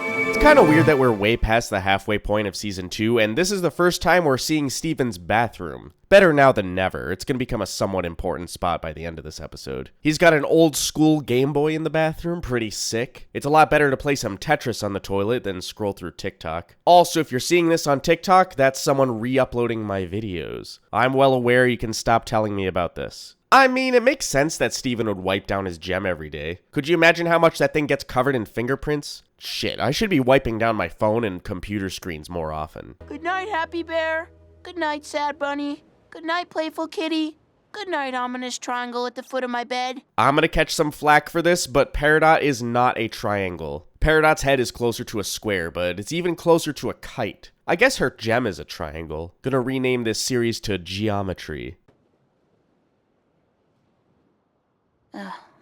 It's kind of weird that we're way past the halfway point of season 2, and this is the first time we're seeing Steven's bathroom. Better now than never. It's going to become a somewhat important spot by the end of this episode. He's got an old school Game Boy in the bathroom, pretty sick. It's a lot better to play some Tetris on the toilet than scroll through TikTok. Also, if you're seeing this on TikTok, that's someone re-uploading my videos. I'm well aware, you can stop telling me about this. I mean, it makes sense that Steven would wipe down his gem every day. Could you imagine how much that thing gets covered in fingerprints? Shit, I should be wiping down my phone and computer screens more often. Good night, Happy Bear. Good night, Sad Bunny. Good night, Playful Kitty. Good night, Ominous Triangle at the foot of my bed. I'm gonna catch some flack for this, but Peridot is not a triangle. Peridot's head is closer to a square, but it's even closer to a kite. I guess her gem is a triangle. Gonna rename this series to Geometry.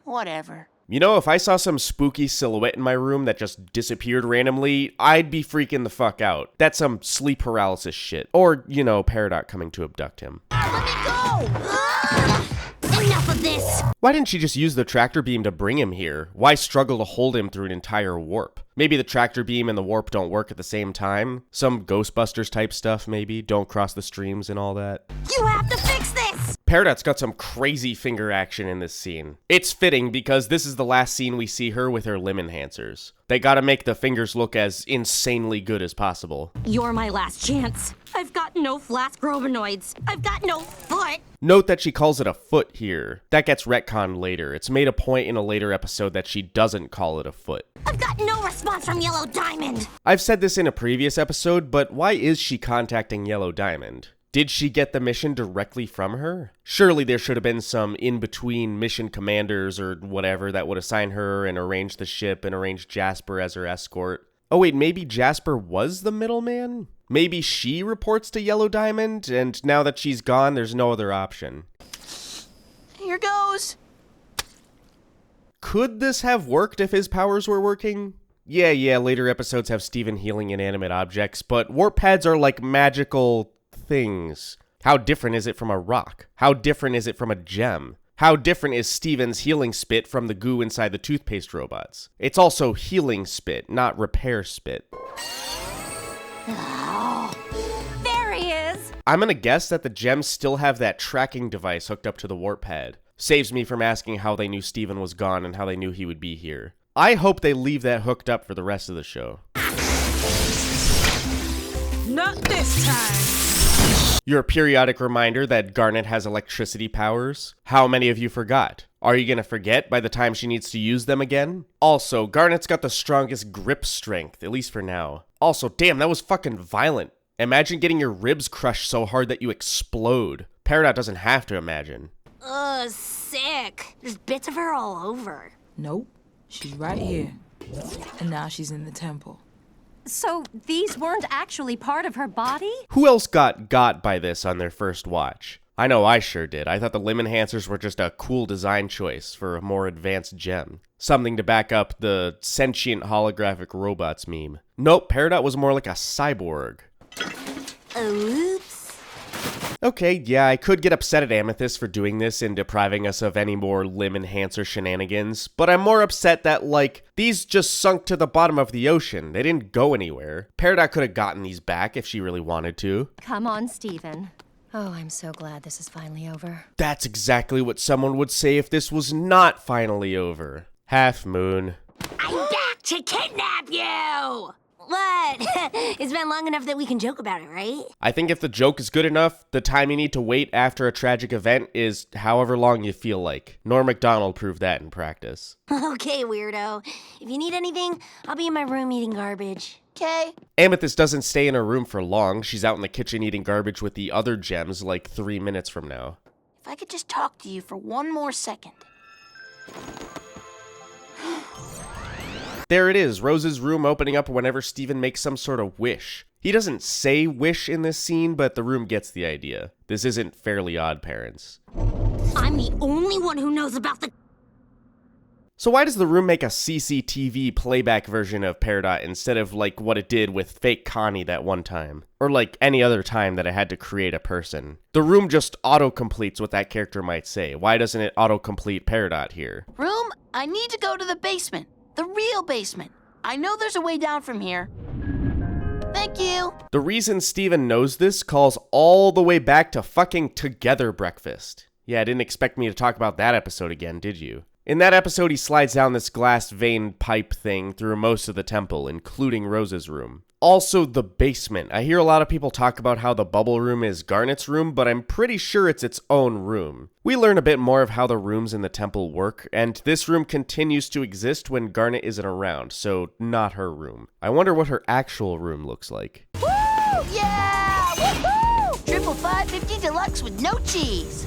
Whatever. You know, if I saw some spooky silhouette in my room that just disappeared randomly, I'd be freaking the fuck out. That's some sleep paralysis shit. Or, you know, Peridot coming to abduct him. Let me go! Enough of this! Why didn't she just use the tractor beam to bring him here? Why struggle to hold him through an entire warp? Maybe the tractor beam and the warp don't work at the same time? Some Ghostbusters type stuff, maybe? Don't cross the streams and all that? You have to fix this! Peridot's got some crazy finger action in this scene. It's fitting because this is the last scene we see her with her limb enhancers. They gotta make the fingers look as insanely good as possible. You're my last chance. I've got no flask robinoids. I've got no foot. Note that she calls it a foot here. That gets retconned later. It's made a point in a later episode that she doesn't call it a foot. I've got no response from Yellow Diamond. I've said this in a previous episode, but why is she contacting Yellow Diamond? Did she get the mission directly from her? Surely there should have been some in-between mission commanders or whatever that would assign her and arrange the ship and arrange Jasper as her escort. Oh wait, maybe Jasper was the middleman? Maybe she reports to Yellow Diamond, and now that she's gone, there's no other option. Here goes. Could this have worked if his powers were working? Yeah, later episodes have Steven healing inanimate objects, but warp pads are like magical things. How different is it from a rock? How different is it from a gem? How different is Steven's healing spit from the goo inside the toothpaste robots? It's also healing spit, not repair spit. Oh, there he is. I'm gonna guess that the gems still have that tracking device hooked up to the warp pad. Saves me from asking how they knew Steven was gone and how they knew he would be here. I hope they leave that hooked up for the rest of the show. Not this time. Your periodic reminder that Garnet has electricity powers. How many of you forgot? Are you gonna forget by the time she needs to use them again? Also, Garnet's got the strongest grip strength, at least for now. Also, damn, that was fucking violent. Imagine getting your ribs crushed so hard that you explode. Peridot doesn't have to imagine. Ugh, sick. There's bits of her all over. Nope, she's right here. And now she's in the temple. So these weren't actually part of her body? Who else got by this on their first watch? I know I sure did. I thought the limb enhancers were just a cool design choice for a more advanced gem. Something to back up the sentient holographic robots meme. Nope, Peridot was more like a cyborg. Oops. Okay, yeah, I could get upset at Amethyst for doing this and depriving us of any more limb enhancer shenanigans, but I'm more upset that, like, these just sunk to the bottom of the ocean. They didn't go anywhere. Peridot could have gotten these back if she really wanted to. Come on, Steven. Oh, I'm so glad this is finally over. That's exactly what someone would say if this was not finally over. Half Moon. I'm back to kidnap you! What? It's been long enough that we can joke about it, right? I think if the joke is good enough, the time you need to wait after a tragic event is however long you feel like. Norm Macdonald proved that in practice. Okay, weirdo. If you need anything, I'll be in my room eating garbage. Okay. Amethyst doesn't stay in her room for long. She's out in the kitchen eating garbage with the other gems like 3 minutes from now. If I could just talk to you for one more second. There it is, Rose's room opening up whenever Steven makes some sort of wish. He doesn't say wish in this scene, but the room gets the idea. This isn't Fairly Odd Parents. I'm the only one who knows about the... So why does the room make a CCTV playback version of Peridot instead of like what it did with fake Connie that one time? Or like any other time that I had to create a person? The room just auto-completes what that character might say. Why doesn't it auto-complete Peridot here? Room, I need to go to the basement. The real basement. I know there's a way down from here. Thank you. The reason Steven knows this calls all the way back to fucking Together Breakfast. Yeah, I didn't expect me to talk about that episode again, did you? In that episode, he slides down this glass vein pipe thing through most of the temple, including Rose's room. Also, the basement. I hear a lot of people talk about how the bubble room is Garnet's room, but I'm pretty sure it's its own room. We learn a bit more of how the rooms in the temple work, and this room continues to exist when Garnet isn't around, so not her room. I wonder what her actual room looks like. Woo! Yeah! Woohoo! Triple 550 deluxe with no cheese.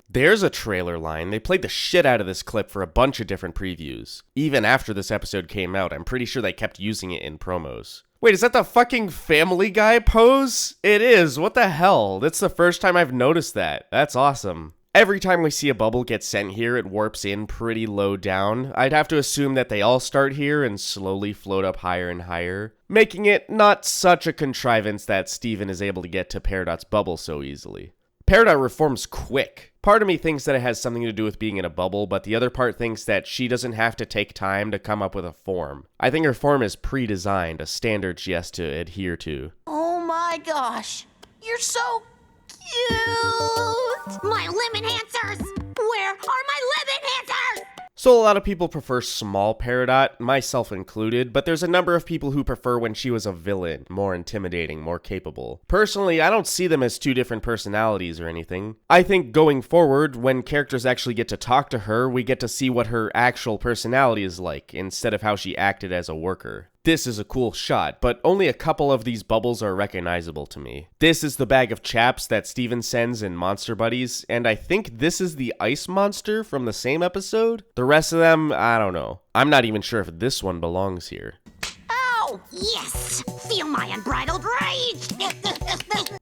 There's a trailer line. They played the shit out of this clip for a bunch of different previews. Even after this episode came out, I'm pretty sure they kept using it in promos. Wait, is that the fucking Family Guy pose? It is. What the hell? That's the first time I've noticed that. That's awesome. Every time we see a bubble get sent here, it warps in pretty low down. I'd have to assume that they all start here and slowly float up higher and higher, making it not such a contrivance that Steven is able to get to Peridot's bubble so easily. Peridot reforms quick. Part of me thinks that it has something to do with being in a bubble, but the other part thinks that she doesn't have to take time to come up with a form. I think her form is pre-designed, a standard she has to adhere to. Oh my gosh. You're so cute. My lip enhancers! Where are my lip enhancers? So a lot of people prefer small Peridot, myself included, but there's a number of people who prefer when she was a villain, more intimidating, more capable. Personally, I don't see them as two different personalities or anything. I think going forward, when characters actually get to talk to her, we get to see what her actual personality is like, instead of how she acted as a worker. This is a cool shot, but only a couple of these bubbles are recognizable to me. This is the bag of chaps that Steven sends in Monster Buddies, and I think this is the ice monster from the same episode. The rest of them, I don't know. I'm not even sure if this one belongs here. Ow! Yes! Feel my unbridled rage!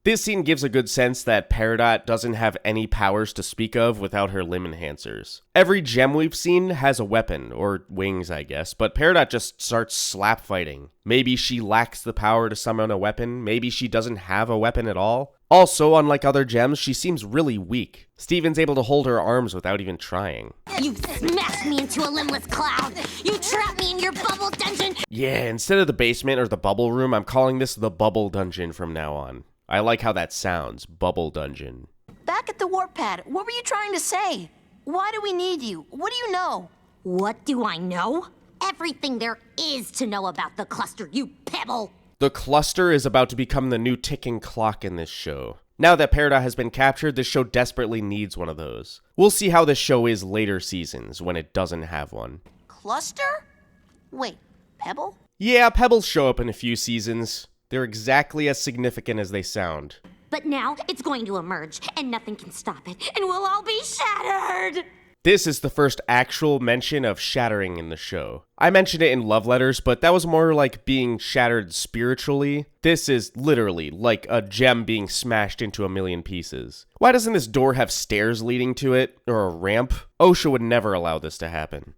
This scene gives a good sense that Peridot doesn't have any powers to speak of without her limb enhancers. Every gem we've seen has a weapon, or wings I guess, but Peridot just starts slap fighting. Maybe she lacks the power to summon a weapon, maybe she doesn't have a weapon at all. Also, unlike other gems, she seems really weak. Steven's able to hold her arms without even trying. You smashed me into a limbless cloud! You trapped me in your bubble dungeon! Yeah, instead of the basement or the bubble room, I'm calling this the bubble dungeon from now on. I like how that sounds, bubble dungeon. Back at the warp pad, what were you trying to say? Why do we need you? What do you know? What do I know? Everything there is to know about the cluster, you pebble! The cluster is about to become the new ticking clock in this show. Now that Peridot has been captured, this show desperately needs one of those. We'll see how this show is later seasons, when it doesn't have one. Cluster? Wait, Pebble? Yeah, pebbles show up in a few seasons. They're exactly as significant as they sound. But now it's going to emerge, and nothing can stop it, and we'll all be shattered! This is the first actual mention of shattering in the show. I mentioned it in Love Letters, but that was more like being shattered spiritually. This is literally like a gem being smashed into a million pieces. Why doesn't this door have stairs leading to it? Or a ramp? OSHA would never allow this to happen.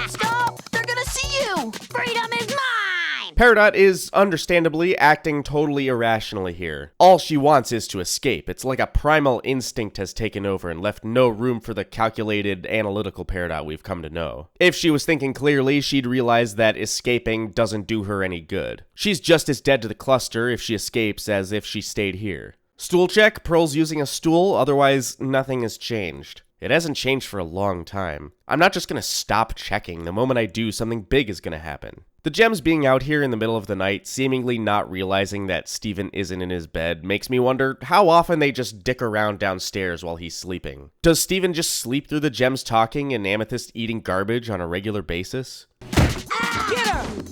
Stop! They're gonna see you! Freedom is mine! Peridot is, understandably, acting totally irrationally here. All she wants is to escape. It's like a primal instinct has taken over and left no room for the calculated, analytical Peridot we've come to know. If she was thinking clearly, she'd realize that escaping doesn't do her any good. She's just as dead to the cluster if she escapes as if she stayed here. Stool check, Pearl's using a stool, otherwise nothing has changed. It hasn't changed for a long time. I'm not just gonna stop checking. The moment I do, something big is gonna happen. The gems being out here in the middle of the night, seemingly not realizing that Steven isn't in his bed, makes me wonder how often they just dick around downstairs while he's sleeping. Does Steven just sleep through the gems talking and Amethyst eating garbage on a regular basis? Get her!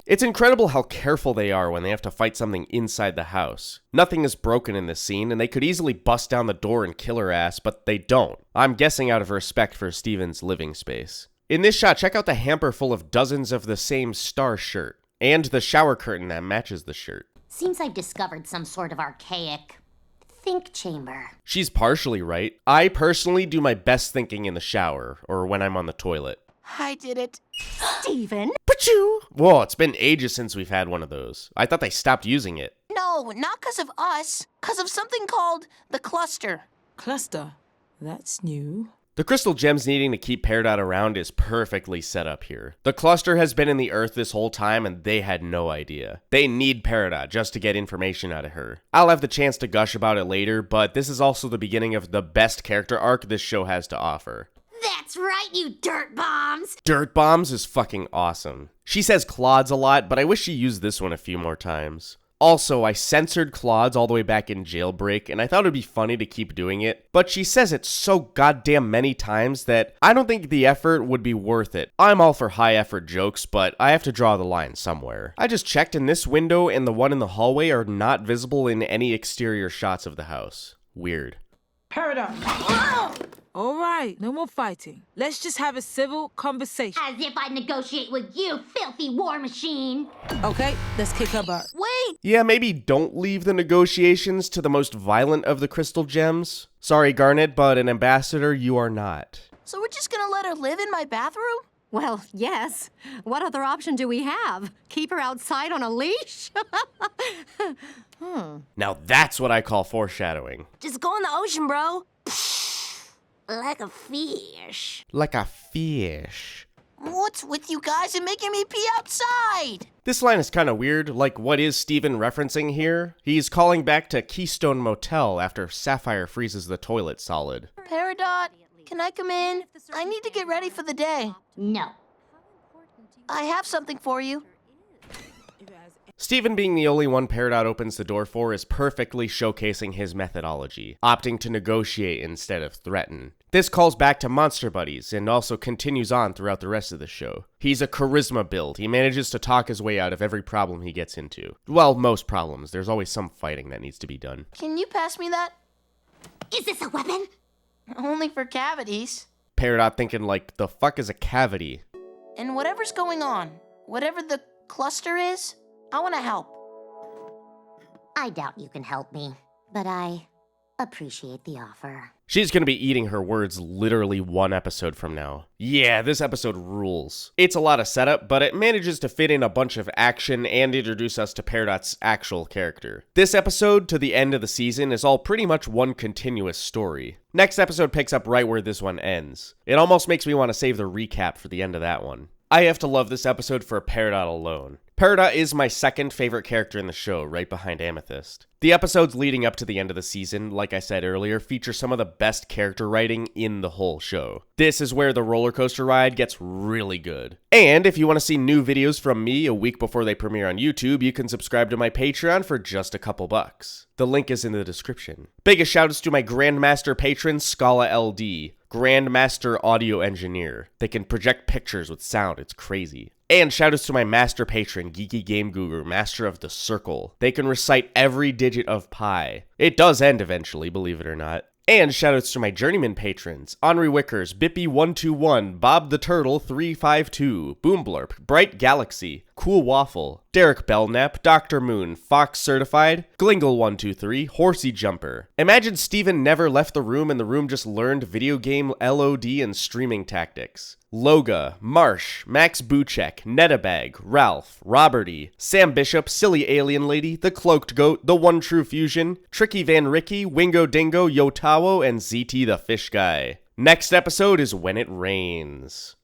It's incredible how careful they are when they have to fight something inside the house. Nothing is broken in this scene, and they could easily bust down the door and kill her ass, but they don't. I'm guessing out of respect for Steven's living space. In this shot, check out the hamper full of dozens of the same star shirt, and the shower curtain that matches the shirt. Seems I've discovered some sort of archaic think chamber. She's partially right. I personally do my best thinking in the shower, or when I'm on the toilet. I did it. Steven? Pachoo! Whoa, it's been ages since we've had one of those. I thought they stopped using it. No, not because of us. Because of something called the cluster. Cluster. That's new. The crystal gems needing to keep Peridot around is perfectly set up here. The cluster has been in the earth this whole time and they had no idea. They need Peridot just to get information out of her. I'll have the chance to gush about it later, but this is also the beginning of the best character arc this show has to offer. That's right, you dirt bombs! Dirt bombs is fucking awesome. She says clods a lot, but I wish she used this one a few more times. Also, I censored clods all the way back in Jailbreak, and I thought it'd be funny to keep doing it, but she says it so goddamn many times that I don't think the effort would be worth it. I'm all for high effort jokes, but I have to draw the line somewhere. I just checked and this window and the one in the hallway are not visible in any exterior shots of the house. Weird. Peridot. All right, no more fighting. Let's just have a civil conversation. As if I'd negotiate with you, filthy war machine! Okay, let's kick her butt. Wait! Yeah, maybe don't leave the negotiations to the most violent of the crystal gems. Sorry, Garnet, but an ambassador you are not. So we're just gonna let her live in my bathroom? Well, yes. What other option do we have? Keep her outside on a leash? Now that's what I call foreshadowing. Just go in the ocean, bro. Like a fish. Like a fish. What's with you guys and making me pee outside? This line is kind of weird, like what is Steven referencing here? He's calling back to Keystone Motel after Sapphire freezes the toilet solid. Peridot, can I come in? I need to get ready for the day. No. I have something for you. Steven being the only one Peridot opens the door for is perfectly showcasing his methodology, opting to negotiate instead of threaten. This calls back to Monster Buddies and also continues on throughout the rest of the show. He's a charisma build. He manages to talk his way out of every problem he gets into. Well, most problems. There's always some fighting that needs to be done. Can you pass me that? Is this a weapon? Only for cavities. Peridot thinking like, the fuck is a cavity? And whatever's going on, whatever the cluster is, I want to help. I doubt you can help me, but I appreciate the offer. She's gonna be eating her words literally one episode from now. Yeah, this episode rules. It's a lot of setup, but it manages to fit in a bunch of action and introduce us to Peridot's actual character. This episode to the end of the season is all pretty much one continuous story. Next episode picks up right where this one ends. It almost makes me want to save the recap for the end of that one. I have to love this episode for Peridot alone. Peridot is my second favorite character in the show, right behind Amethyst. The episodes leading up to the end of the season, like I said earlier, feature some of the best character writing in the whole show. This is where the roller coaster ride gets really good. And if you want to see new videos from me a week before they premiere on YouTube, you can subscribe to my Patreon for just a couple bucks. The link is in the description. Biggest shoutouts to my Grandmaster patron, Scala LD. Grandmaster audio engineer. They can project pictures with sound, it's crazy. And shoutouts to my master patron, Geeky Game Guru, master of the circle. They can recite every digit of pi. It does end eventually, believe it or not. And shoutouts to my journeyman patrons, Henri Wickers, Bippy121, Bob the Turtle 352, Boomblurp, Bright Galaxy, Cool Waffle, Derek Belknap, Dr. Moon, Fox Certified, Glingle123, Horsey Jumper. Imagine Steven never left the room and the room just learned video game LOD and streaming tactics. Loga, Marsh, Max Buchek, Netabag, Ralph, Roberty, Sam Bishop, Silly Alien Lady, The Cloaked Goat, The One True Fusion, Tricky Van Ricky, Wingo Dingo, Yotawo, and ZT the Fish Guy. Next episode is When It Rains.